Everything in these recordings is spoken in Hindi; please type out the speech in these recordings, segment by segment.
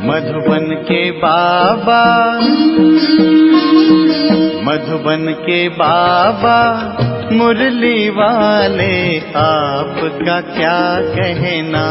मधुबन के बाबा, मधुबन के बाबा मुरली वाले, आपका क्या कहना,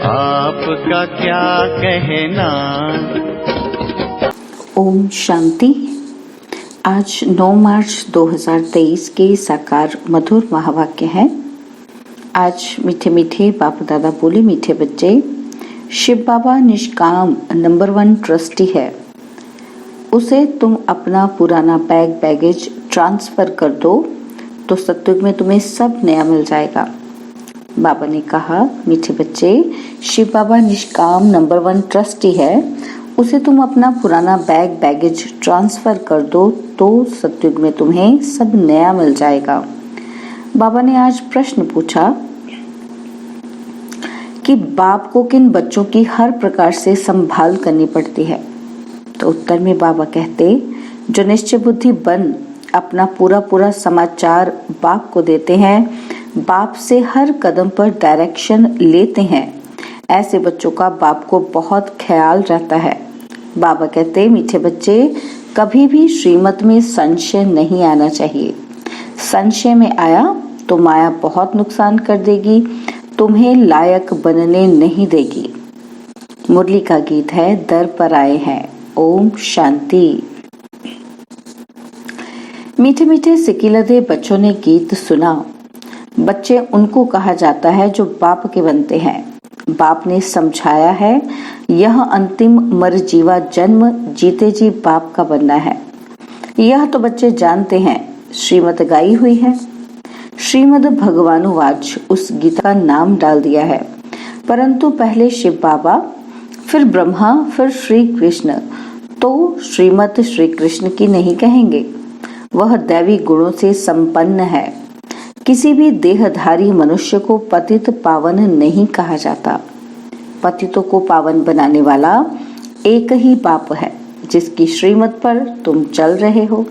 आपका क्या कहना। ओम शांति। आज 9 मार्च 2023 के साकार मधुर महावाक्य है। आज मीठे मीठे बाप दादा बोले, मीठे बच्चे, शिव बाबा निष्काम नंबर 1 ट्रस्टी है। उसे तुम अपना पुराना बैगेज ट्रांसफर कर दो तो सत्युग में तुम्हें सब नया मिल जाएगा। बाबा ने कहा, मीठे बच्चे, शिव बाबा निष्काम नंबर 1 ट्रस्टी है। उसे तुम अपना पुराना बैगेज ट्रांसफर कर दो तो सत्युग में तुम्हें सब नया मिल जाएगा। बाबा ने आज प्रश्न पूछा कि बाप को किन बच्चों की हर प्रकार से संभाल करनी पड़ती है। तो उत्तर में बाबा कहते, जो निश्चय बुद्धि बन अपना पूरा समाचार बाप को देते हैं, बाप से हर कदम पर डायरेक्शन लेते हैं, ऐसे बच्चों का बाप को बहुत ख्याल रहता है। बाबा कहते, मीठे बच्चे, कभी भी श्रीमत में संशय नहीं आना चाहिए। संशय में आया तो माया बहुत नुकसान कर देगी, तुम्हें लायक बनने नहीं देगी। मुरली का गीत है, दर पर आए हैं। ओम शांति। मीठे मीठे सिकिलदे बच्चों ने गीत सुना। बच्चे उनको कहा जाता है जो बाप के बनते हैं। बाप ने समझाया है, यह अंतिम मरजीवा जन्म जीते जी बाप का बनना है। यह तो बच्चे जानते हैं, श्रीमत गाई हुई है। श्रीमद भगवानुवाच उस गीता का नाम डाल दिया है। परंतु पहले शिव बाबा, फिर ब्रह्मा, फिर श्री कृष्ण, तो श्रीमत श्री कृष्ण की नहीं कहेंगे। वह दैवी गुणों से संपन्न है। किसी भी देहधारी मनुष्य को पतित पावन नहीं कहा जाता। पतितों को पावन बनाने वाला एक ही बाप है, जिसकी श्रीमत पर तुम चल रहे हो।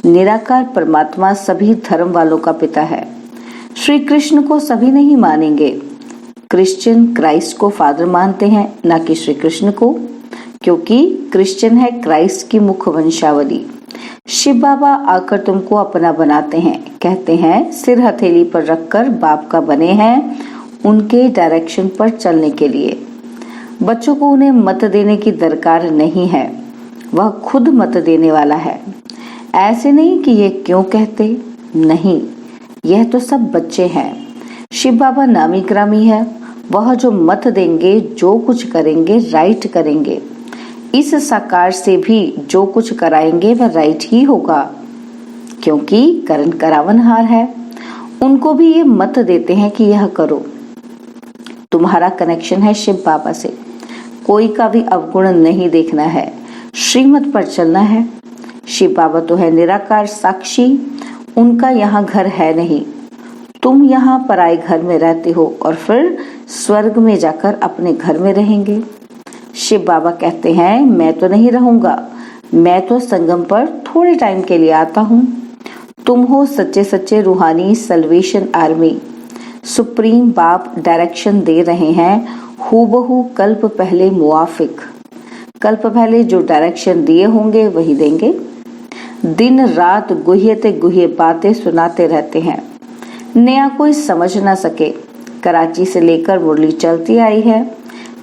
निराकार परमात्मा सभी धर्म वालों का पिता है। श्री कृष्ण को सभी नहीं मानेंगे। क्रिश्चियन क्राइस्ट को फादर मानते हैं, ना कि श्री कृष्ण को, क्योंकि क्रिश्चियन है क्राइस्ट की मुख्य वंशावली। शिव बाबा आकर तुमको अपना बनाते हैं, कहते हैं सिर हथेली पर रखकर बाप का बने हैं, उनके डायरेक्शन पर चलने के लिए। बच्चों को उन्हें मत देने की दरकार नहीं है, वह खुद मत देने वाला है। ऐसे नहीं कि ये क्यों कहते, नहीं, यह तो सब बच्चे हैं। शिव बाबा नामी ग्रामी है। वह जो मत देंगे, जो कुछ करेंगे, राइट करेंगे। इस साकार से भी जो कुछ कराएंगे वह राइट ही होगा, क्योंकि करण करावनहार है। उनको भी ये मत देते हैं कि यह करो। तुम्हारा कनेक्शन है शिव बाबा से। कोई का भी अवगुण नहीं देखना है, श्रीमत पर चलना है। शिव बाबा तो है निराकार साक्षी, उनका यहाँ घर है नहीं। तुम यहाँ पराए घर में रहते हो और फिर स्वर्ग में जाकर अपने घर में रहेंगे। शिव बाबा कहते हैं, मैं तो नहीं रहूंगा, मैं तो संगम पर थोड़े टाइम के लिए आता हूँ। तुम हो सच्चे सच्चे रूहानी सल्वेशन आर्मी। सुप्रीम बाप डायरेक्शन दे रहे हैं, हूबहू कल्प पहले मुआफिक। कल्प पहले जो डायरेक्शन दिए होंगे वही देंगे। दिन रात गुह्यते गुह्य बातें सुनाते रहते हैं, नया कोई समझ ना सके। कराची से लेकर मुरली चलती आई है।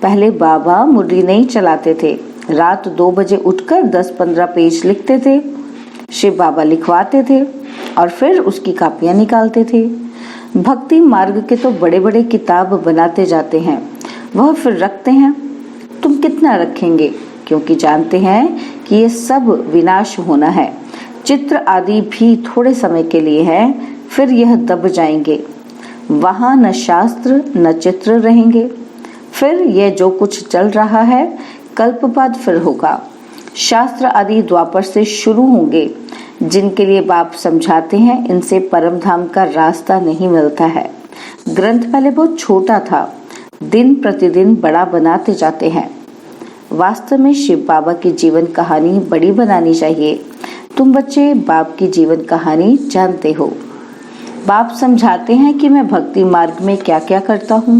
पहले बाबा मुरली नहीं चलाते थे, रात 2 बजे उठकर 10-15 पेज लिखते थे। शिव बाबा लिखवाते थे और फिर उसकी कापियां निकालते थे। भक्ति मार्ग के तो बड़े बड़े किताब बनाते जाते हैं, वह फिर रखते हैं। तुम कितना रखेंगे, क्योंकि जानते हैं कि ये सब विनाश होना है। चित्र आदि भी थोड़े समय के लिए है, फिर यह दब जाएंगे। वहां न शास्त्र न चित्र रहेंगे। फिर यह जो कुछ चल रहा है कल्प बाद फिर होगा। शास्त्र आदि द्वापर से शुरू होंगे। जिनके लिए बाप समझाते हैं, इनसे परम धाम का रास्ता नहीं मिलता है। ग्रंथ पहले बहुत छोटा था, दिन प्रतिदिन बड़ा बनाते जाते हैं। वास्तव में शिव बाबा की जीवन कहानी बड़ी बनानी चाहिए। तुम बच्चे बाप की जीवन कहानी जानते हो। बाप समझाते हैं कि मैं भक्ति मार्ग में क्या क्या करता हूँ।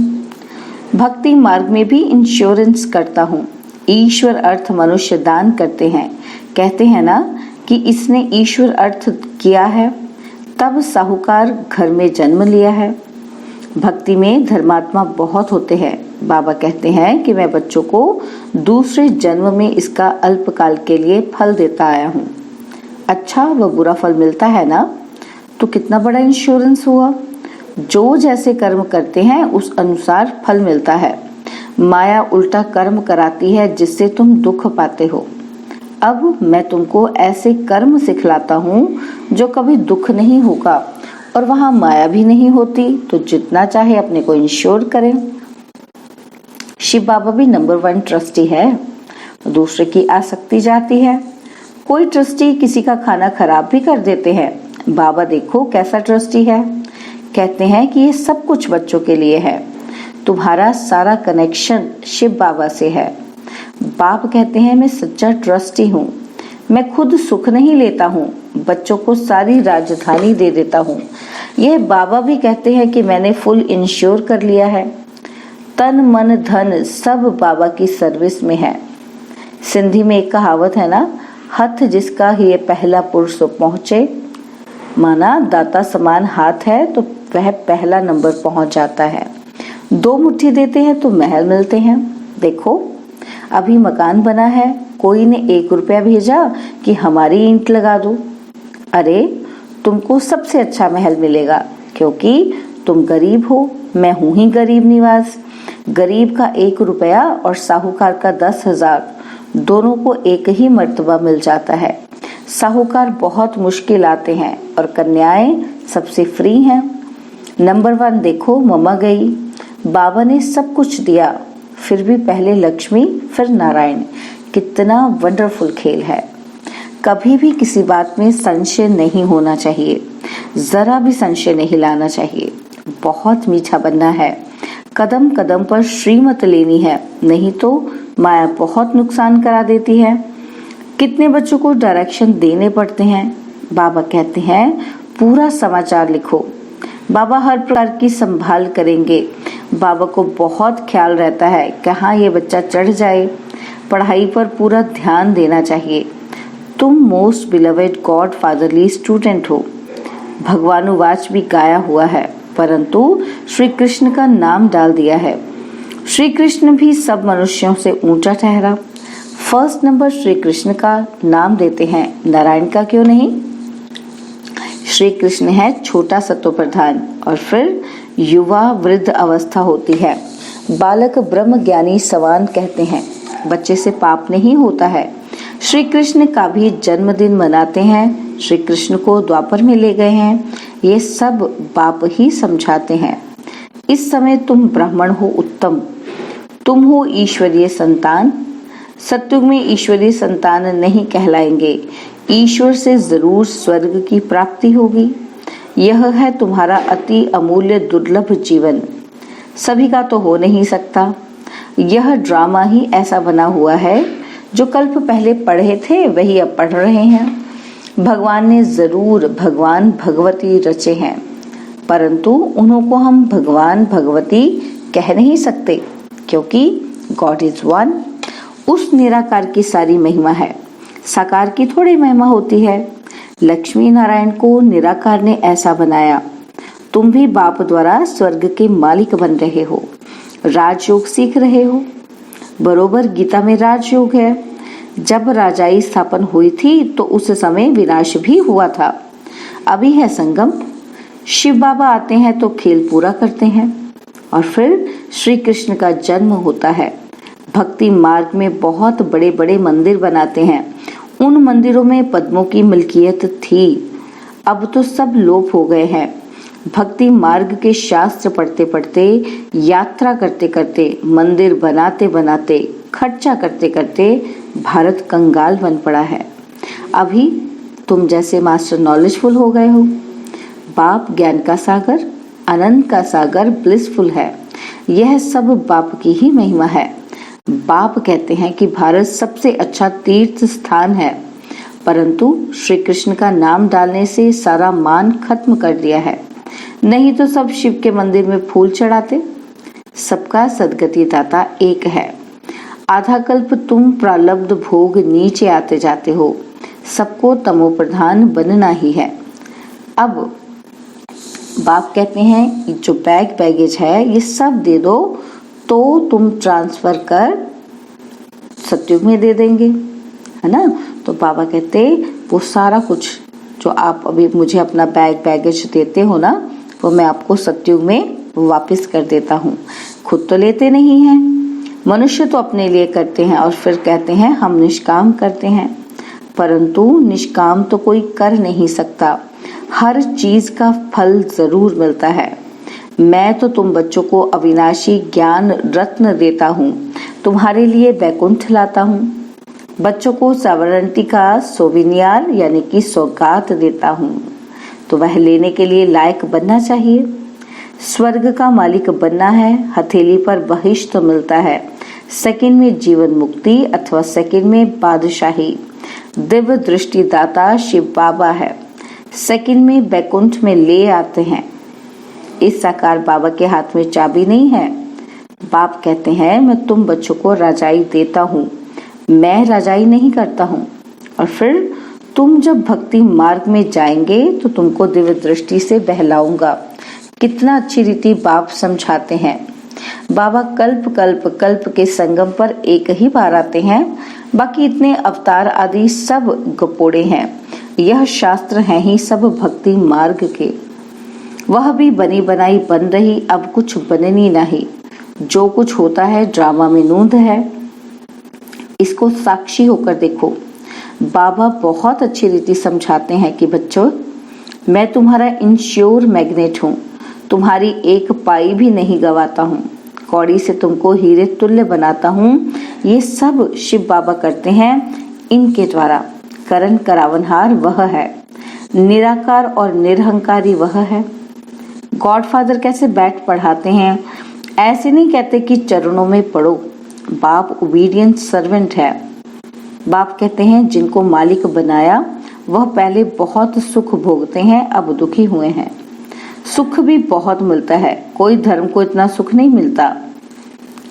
भक्ति मार्ग में भी इंश्योरेंस करता हूँ। ईश्वर अर्थ मनुष्य दान करते हैं। कहते हैं ना कि इसने ईश्वर अर्थ किया है, तब साहूकार घर में जन्म लिया है। भक्ति में धर्मात्मा बहुत होते हैं। बाबा कहते हैं कि मैं बच्चों को दूसरे जन्म में इसका अल्पकाल के लिए फल देता आया हूँ। अच्छा व बुरा फल मिलता है ना, तो कितना बड़ा इंश्योरेंस हुआ। जो जैसे कर्म करते हैं उस अनुसार फल मिलता है। माया उल्टा कर्म कराती है जिससे तुम दुख पाते हो। अब मैं तुमको ऐसे कर्म सिखलाता हूँ जो कभी दुख नहीं होगा और वहाँ माया भी नहीं होती, तो जितना चाहे अपने को इंश्योर करें। शिव बाबा भी नंबर 1 ट्रस्टी है। दूसरे की आसक्ति जाती है। कोई ट्रस्टी किसी का खाना खराब भी कर देते हैं। बाबा देखो कैसा ट्रस्टी है। कहते हैं कि ये सब कुछ बच्चों के लिए है। तुम्हारा सारा कनेक्शन शिव बाबा से है। बाप कहते हैं मैं सच्चा ट्रस्टी हूँ। मैं खुद सुख नहीं लेता हूँ, बच्चों को सारी राजधानी दे देता हूँ। यह बाबा भी कहते हैं कि मैंने फुल इंश्योर कर लिया है। तन मन धन सब बाबा की सर्विस में है। सिंधी में एक कहावत है ना, हथ जिसका ही पहला पुरुष पहुँचे। माना दाता समान हाथ है तो वह पहला नंबर पहुँच जाता है। 2 मुट्ठी देते हैं तो महल मिलते हैं। देखो अभी मकान बना है, कोई ने 1 रुपया भेजा कि हमारी ईंट लगा दो। अरे तुमको सबसे अच्छा महल मिलेगा क्योंकि तुम गरीब हो। मैं हूं ही गरीब निवास। गरीब का 1 रुपया और साहूकार का 10,000 दोनों को एक ही मर्तबा मिल जाता है। साहूकार बहुत मुश्किल आते हैं और कन्याएं सबसे फ्री हैं। नंबर 1 देखो, मम्मा गई, बाबा ने सब कुछ दिया, फिर भी पहले लक्ष्मी फिर नारायण। कितना वंडरफुल खेल है। कभी भी किसी बात में संशय नहीं होना चाहिए, जरा भी संशय नहीं लाना चाहिए। बहुत मीठा बनना है। कदम कदम पर श्रीमत लेनी है, नहीं तो माया बहुत नुकसान करा देती है। कितने बच्चों को डायरेक्शन देने पड़ते हैं। बाबा कहते हैं पूरा समाचार लिखो। बाबा हर प्रकार की संभाल करेंगे। बाबा को बहुत ख्याल रहता है कहाँ ये बच्चा चढ़ जाए। पढ़ाई पर पूरा ध्यान देना चाहिए। तुम most beloved God fatherly student हो। भगवानुवाच भी गाया हुआ है, परंतु श्री कृष्ण का नाम डाल दिया है। श्री कृष्ण भी सब मनुष्यों से ऊंचा ठहरा। फर्स्ट नंबर श्री कृष्ण का नाम देते हैं, नारायण का क्यों नहीं। श्री कृष्ण है छोटा सत्व प्रधान और फिर युवा वृद्ध अवस्था होती है। बालक ब्रह्म ज्ञानी सवान कहते हैं। बच्चे से पाप नहीं होता है। श्री कृष्ण का भी जन्मदिन मनाते हैं। श्री कृष्ण को द्वापर में ले गए हैं। ये सब बाप ही समझाते हैं। इस समय तुम ब्राह्मण हो उत्तम, तुम हो ईश्वरीय संतान। सत्युग में ईश्वरीय संतान नहीं कहलाएंगे। ईश्वर से जरूर स्वर्ग की प्राप्ति होगी। यह है तुम्हारा अति अमूल्य दुर्लभ जीवन। सभी का तो हो नहीं सकता। यह ड्रामा ही ऐसा बना हुआ है, जो कल्प पहले पढ़े थे वही अब पढ़ रहे हैं। भगवान ने जरूर भगवान भगवती रचे हैं, परंतु उन्हों को हम भगवान भगवती कह नहीं सकते, क्योंकि गॉड इज वन। उस निराकार की सारी महिमा है, साकार की थोड़ी महिमा होती है। लक्ष्मी नारायण को निराकार ने ऐसा बनाया। तुम भी बाप द्वारा स्वर्ग के मालिक बन रहे हो, राजयोग सीख रहे हो। बरोबर गीता में राजयोग है। जब राजाई स्थापन हुई थी तो उस समय विनाश भी हुआ था। अभी है संगम। शिव बाबा आते हैं तो खेल पूरा करते हैं और फिर श्री कृष्ण का जन्म होता है। भक्ति मार्ग में बहुत बड़े बड़े मंदिर बनाते हैं। उन मंदिरों में पद्मों की मिल्कियत थी, अब तो सब लोप हो गए हैं। भक्ति मार्ग के शास्त्र पढ़ते पढ़ते, यात्रा करते करते, मंदिर बनाते बनाते, खर्चा करते करते भारत कंगाल बन पड़ा है। अभी तुम जैसे मास्टर नॉलेजफुल हो गए हो। बाप ज्ञान का सागर, आनंद का सागर ब्लिसफुल है। यह सब बाप की ही महिमा है। बाप कहते हैं कि भारत सबसे अच्छा तीर्थ स्थान है, परंतु श्री कृष्ण का नाम डालने से सारा मान खत्म कर दिया है। नहीं तो सब शिव के मंदिर में फूल चढ़ाते। सबका सद्गति दाता एक है। आधा कल्प तुम प्रारब्ध भोग नीचे आते जाते हो, सबको तमो प्रधान बनना ही है। अब बाप कहते हैं जो बैगेज है ये सब दे दो तो तुम ट्रांसफर कर सतयुग में दे देंगे, है ना। तो बाबा कहते वो सारा कुछ जो आप अभी मुझे अपना बैगेज देते हो ना, वो मैं आपको सतयुग में वापस कर देता हूँ। खुद तो लेते नहीं हैं, मनुष्य तो अपने लिए करते हैं और फिर कहते हैं हम निष्काम करते हैं, परंतु निष्काम तो कोई कर नहीं सकता। हर चीज का फल जरूर मिलता है। मैं तो तुम बच्चों को अविनाशी ज्ञान रत्न देता हूँ, तुम्हारे लिए वैकुंठ लाता हूँ। बच्चों को सावरंती का सोविनियार यानी कि सौगात देता हूँ, तो वह लेने के लिए लायक बनना चाहिए। स्वर्ग का मालिक बनना है, हथेली पर बहिष्ठ मिलता है, सेकंड में जीवन मुक्ति अथवा सेकंड में बादशाही। दिव्य दृष्टि दाता शिव बाबा है, सेकंड में बैकुंठ में ले आते हैं। इस साकार बाबा के हाथ में चाबी नहीं है। बाप कहते हैं मैं तुम बच्चों को राजाई देता हूँ, मैं राजाई नहीं करता हूँ। और फिर तुम जब भक्ति मार्ग में जाएंगे तो तुमको दिव्य दृष्टि से बहलाऊंगा। कितना अच्छी रीति बाप समझाते हैं। बाबा कल्प के संगम पर एक ही बार आते हैं, बाकी इतने अवतार आदि सब गपोड़े हैं। यह शास्त्र हैं ही सब भक्ति मार्ग के। वह भी बनी बनाई बन रही, अब कुछ बननी नहीं। जो कुछ होता है ड्रामा में नूंद है, इसको साक्षी होकर देखो। बाबा बहुत अच्छी रीति समझाते हैं कि बच्चों मैं तुम्हारा इंश्योर मैग्नेट हूँ, तुम्हारी एक पाई भी नहीं गवाता हूँ, कौड़ी से तुमको हीरे तुल्य बनाता हूँ। ये सब शिव बाबा करते हैं, इनके द्वारा। करण करावनहार वह है, निराकार और निरहंकारी वह है। गॉडफादर कैसे बैठ पढ़ाते हैं, ऐसे नहीं कहते कि चरणों में पढ़ो। बाप ओबीडियंट सर्वेंट है। बाप कहते हैं जिनको मालिक बनाया वह पहले बहुत सुख भोगते हैं, अब दुखी हुए हैं। सुख भी बहुत मिलता है, कोई धर्म को इतना सुख नहीं मिलता।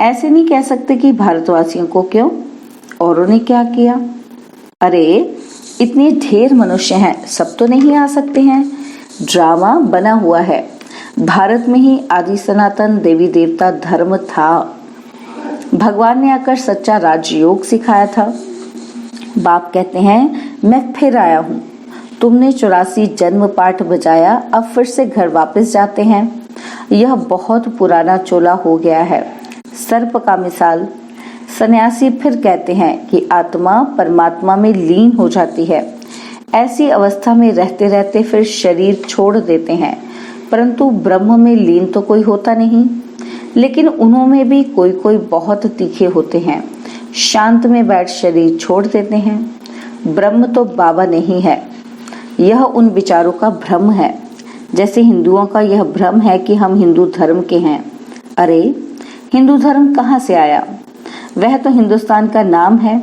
ऐसे नहीं कह सकते कि भारतवासियों को क्यों, औरों ने क्या किया। अरे इतने ढेर मनुष्य हैं, सब तो नहीं आ सकते हैं। ड्रामा बना हुआ है। भारत में ही आदि सनातन देवी देवता धर्म था। भगवान ने आकर सच्चा राजयोग सिखाया था। बाप कहते हैं मैं फिर आया हूँ, तुमने 84 जन्म पाठ बजाया, अब फिर से घर वापस जाते हैं। यह बहुत पुराना चोला हो गया है। सर्प का मिसाल, सन्यासी फिर कहते हैं कि आत्मा परमात्मा में लीन हो जाती है। ऐसी अवस्था में रहते रहते फिर शरीर छोड़ देते हैं, परंतु ब्रह्म में लीन तो कोई होता नहीं। लेकिन उन्होंने भी कोई कोई बहुत तीखे होते हैं, शांत में बैठ शरीर छोड़ देते हैं। ब्रह्म तो बाबा नहीं है, यह उन विचारों का भ्रम है। जैसे हिंदुओं का यह भ्रम है कि हम हिंदू धर्म के हैं। अरे हिंदू धर्म कहाँ से आया, वह तो हिंदुस्तान का नाम है।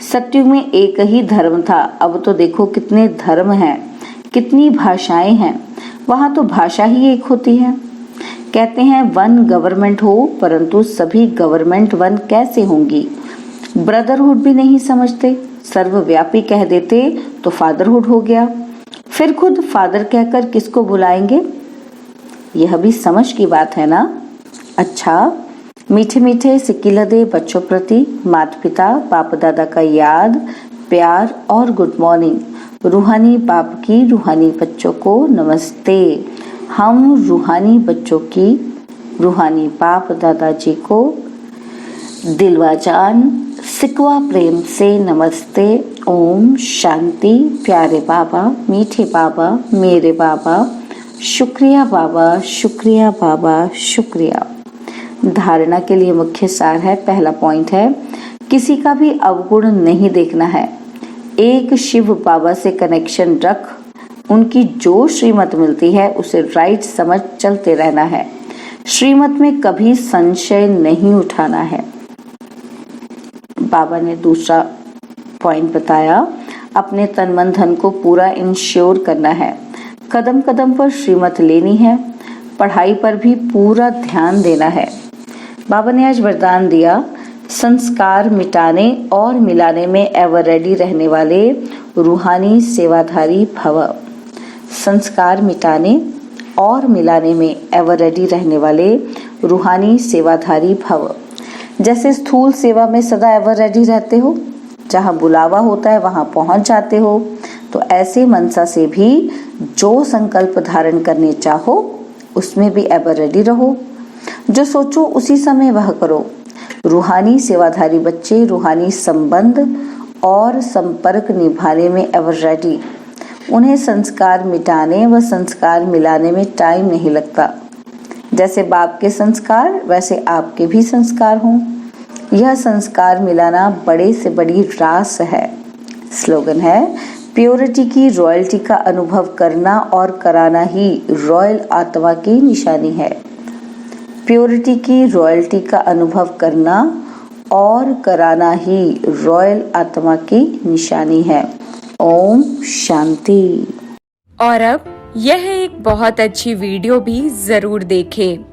सतयुग में एक ही धर्म था, अब तो देखो कितने धर्म हैं, कितनी भाषाएं हैं। वहां तो भाषा ही एक होती है। कहते हैं वन गवर्नमेंट हो, परंतु सभी गवर्नमेंट वन कैसे होंगी। ब्रदरहुड भी नहीं समझते, सर्वव्यापी कह देते तो फादरहुड हो गया। फिर खुद फादर कहकर किसको बुलाएंगे, यह भी समझ की बात है ना। अच्छा, मीठे मीठे सिक्किलदे बच्चों प्रति माता पिता बाप दादा का याद, प्यार और गुड मॉर्निंग। रूहानी बाप की रूहानी बच्चों को नमस्ते। हम रूहानी बच्चों की रूहानी बाप दादाजी को दिलवाजान सिकवा प्रेम से नमस्ते। ओम शांति। प्यारे बाबा, मीठे बाबा, मेरे बाबा, शुक्रिया बाबा, शुक्रिया बाबा, शुक्रिया। धारणा के लिए मुख्य सार है, पहला पॉइंट है किसी का भी अवगुण नहीं देखना है। एक शिव बाबा से कनेक्शन रख, उनकी जो श्रीमत मिलती है उसे राइट समझ चलते रहना है। श्रीमत में कभी संशय नहीं उठाना है। बाबा ने दूसरा पॉइंट बताया, अपने तन मन धन को पूरा इंश्योर करना है। कदम कदम पर श्रीमत लेनी है, पढ़ाई पर भी पूरा ध्यान देना है। बाबा ने आज वरदान दिया, संस्कार मिटाने और मिलाने में एवर रेडी रहने वाले रूहानी सेवाधारी भव। संस्कार मिटाने और मिलाने में एवर रेडी रहने वाले रूहानी सेवाधारी भव। जैसे स्थूल सेवा में सदा एवर रेडी रहते हो, जहाँ बुलावा होता है वहाँ पहुँच जाते हो, तो ऐसे मनसा से भी जो संकल्प धारण करने चाहो उसमें भी एवर रेडी रहो। जो सोचो उसी समय वह करो। रूहानी सेवाधारी बच्चे रूहानी संबंध और संपर्क निभाने में एवर रेडी। उन्हें संस्कार मिटाने व संस्कार मिलाने में टाइम नहीं लगता। जैसे बाप के संस्कार वैसे आपके भी संस्कार हों। यह संस्कार मिलाना बड़े से बड़ी रास है। स्लोगन है, प्योरिटी की रॉयल्टी का अनुभव करना और कराना ही रॉयल आत्मा की निशानी है। प्योरिटी की रॉयल्टी का अनुभव करना और कराना ही रॉयल आत्मा की निशानी है। ओम शांति। और अब यह एक बहुत अच्छी वीडियो भी जरूर देखें।